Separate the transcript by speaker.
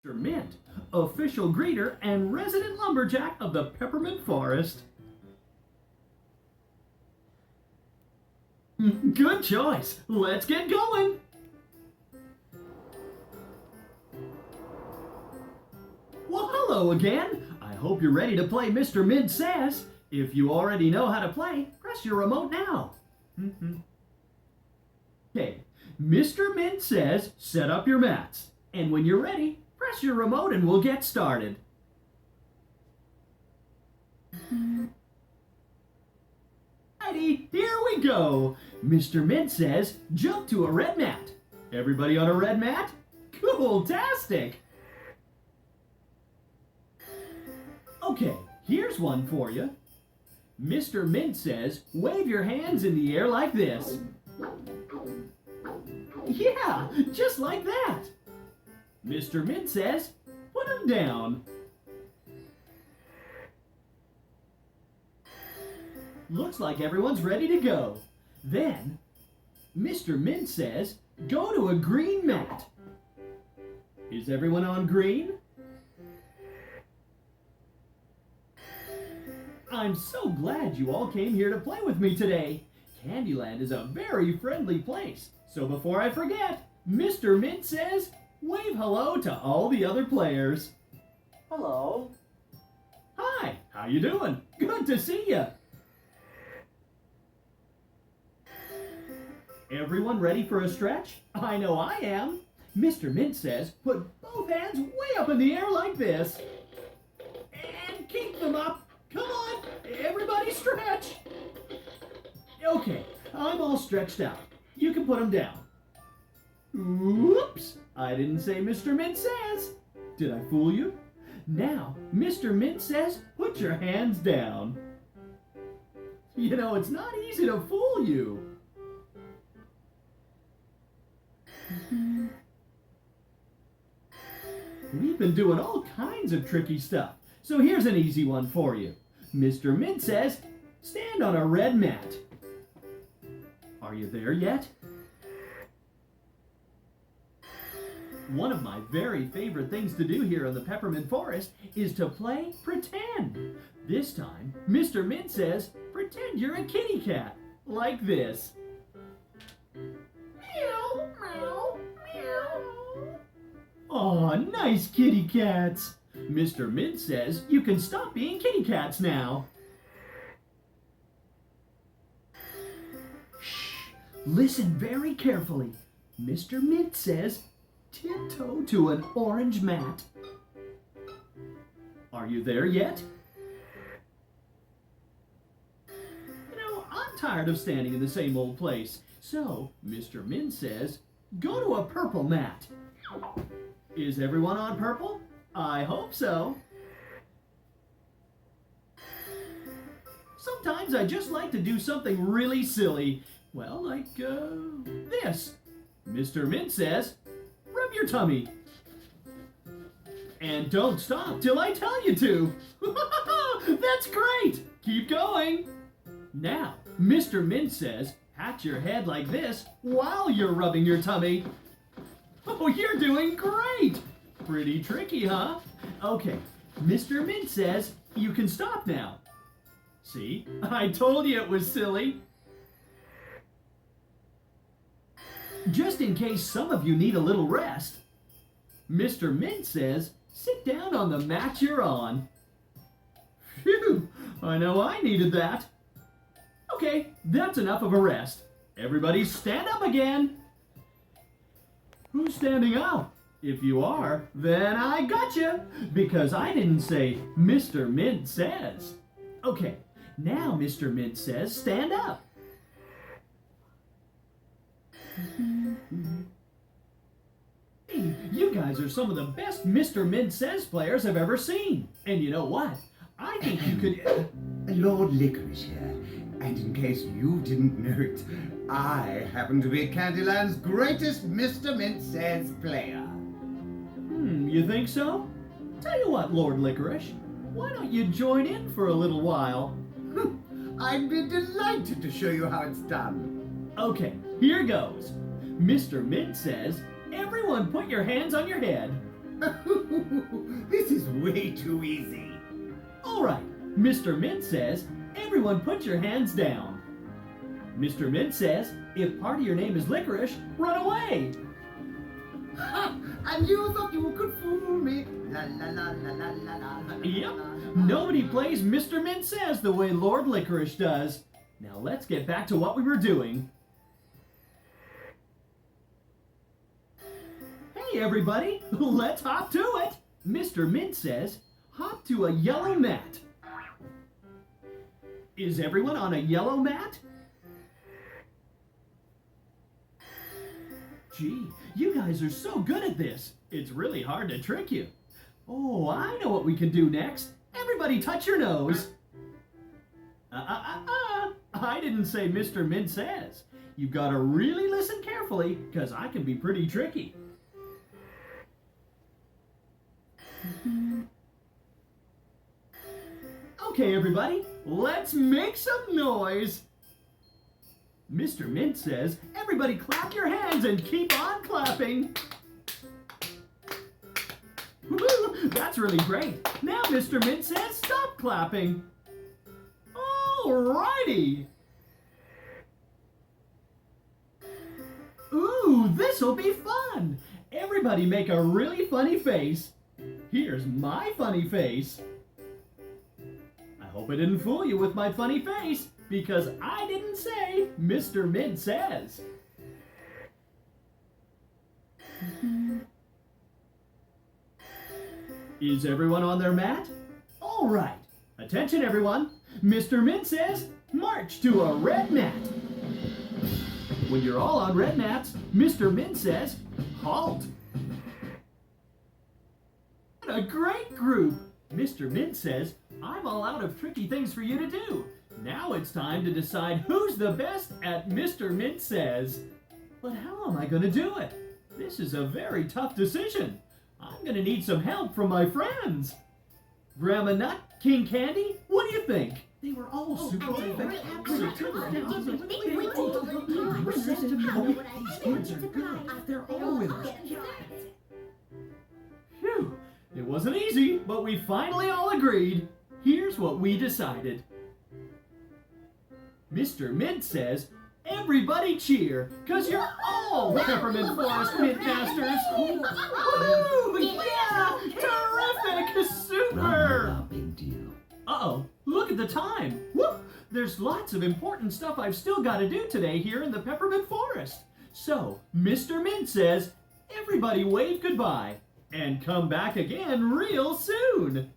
Speaker 1: Mr. Mint, official greeter and resident lumberjack of the Peppermint Forest. Good choice. Let's get going. Well, hello again. I hope you're ready to play Mr. Mint Says. If you already know how to play, press your remote now. Okay, Mr. Mint says set up your mats. And when you're ready, press your remote and we'll get started. Righty, here we go. Mr. Mint says jump to a red mat. Everybody on a red mat? Cool-tastic. Okay, here's one for you. Mr. Mint says wave your hands in the air like this. Yeah, just like that. Mr. Mint says put them down. Looks like everyone's ready to go. Then, Mr. Mint says, go to a green mat. Is everyone on green? I'm so glad you all came here to play with me today. Candyland is a very friendly place. So before I forget, Mr. Mint says, wave hello to all the other players.
Speaker 2: Hello.
Speaker 1: Hi, how you doing? Good to see you. Everyone ready for a stretch? I know I am. Mr. Mint says put both hands way up in the air like this. And keep them up. Come on, everybody stretch. Okay, I'm all stretched out. You can put them down. Oops, I didn't say Mr. Mint says. Did I fool you? Now, Mr. Mint says put your hands down. You know, it's not easy to fool you. We've been doing all kinds of tricky stuff, so here's an easy one for you. Mr. Mint says, stand on a red mat. Are you there yet? One of my very favorite things to do here in the Peppermint Forest is to play pretend. This time, Mr. Mint says, pretend you're a kitty cat, like this. Meow, meow, meow. Aw, nice kitty cats. Mr. Mint says you can stop being kitty cats now. Shh, listen very carefully. Mr. Mint says tiptoe to an orange mat. Are you there yet? You know, I'm tired of standing in the same old place. So, Mr. Mint says, go to a purple mat. Is everyone on purple? I hope so. Sometimes I just like to do something really silly. Well, like this. Mr. Mint says, rub your tummy. And don't stop till I tell you to. That's great. Keep going. Now, Mr. Mint says, pat your head like this while you're rubbing your tummy. Oh, you're doing great! Pretty tricky, huh? Okay, Mr. Mint says you can stop now. See, I told you it was silly. Just in case some of you need a little rest, Mr. Mint says sit down on the mat you're on. Phew, I know I needed that. Okay, that's enough of a rest. Everybody stand up again. Who's standing up? If you are, then I gotcha, because I didn't say Mr. Mint says. Okay, now Mr. Mint says stand up. Hey, you guys are some of the best Mr. Mint says players I've ever seen. And you know what? I think you could...
Speaker 3: Lord Licorice here, and in case you didn't know it, I happen to be Candyland's greatest Mr. Mint Says player.
Speaker 1: You think so? Tell you what, Lord Licorice, why don't you join in for a little while?
Speaker 3: I'd be delighted to show you how it's done.
Speaker 1: Okay, here goes. Mr. Mint says, everyone put your hands on your head.
Speaker 3: way too easy.
Speaker 1: All right, Mr. Mint says, everyone put your hands down. Mr. Mint says, if part of your name is licorice, run away.
Speaker 3: Ha! And you thought you could fool me. La la la la la la la.
Speaker 1: Yep, nobody plays Mr. Mint Says the way Lord Licorice does. Now let's get back to what we were doing. Hey everybody, let's hop to it. Mr. Mint says, hop to a yellow mat. Is everyone on a yellow mat? Gee, you guys are so good at this. It's really hard to trick you. Oh, I know what we can do next. Everybody touch your nose. I didn't say Mr. Mint Says. You've got to really listen carefully, because I can be pretty tricky. Okay, everybody, let's make some noise. Mr. Mint says, everybody clap your hands and keep on clapping. Woo, that's really great. Now Mr. Mint says, stop clapping. Alrighty. Ooh, this'll be fun. Everybody make a really funny face. Here's my funny face. I hope I didn't fool you with my funny face, because I didn't say Mr. Mint Says. Is everyone on their mat? All right. Attention, everyone. Mr. Mint says, march to a red mat. When you're all on red mats, Mr. Mint says, halt. What a great group. Mr. Mint says, I'm all out of tricky things for you to do. Now it's time to decide who's the best at Mr. Mint Says. But how am I going to do it? This is a very tough decision. I'm going to need some help from my friends. Grandma Nut, King Candy, what do you think? They were all super effective. They're all with us. Phew, it wasn't easy, but we finally all agreed. Here's what we decided. Mr. Mint says, everybody cheer, cause you're all Peppermint Forest Mint Masters. Woo! Yeah! Terrific! Super!
Speaker 3: Big deal.
Speaker 1: Uh-oh, look at the time. Whoop! There's lots of important stuff I've still got to do today here in the Peppermint Forest. So, Mr. Mint says, everybody wave goodbye and come back again real soon.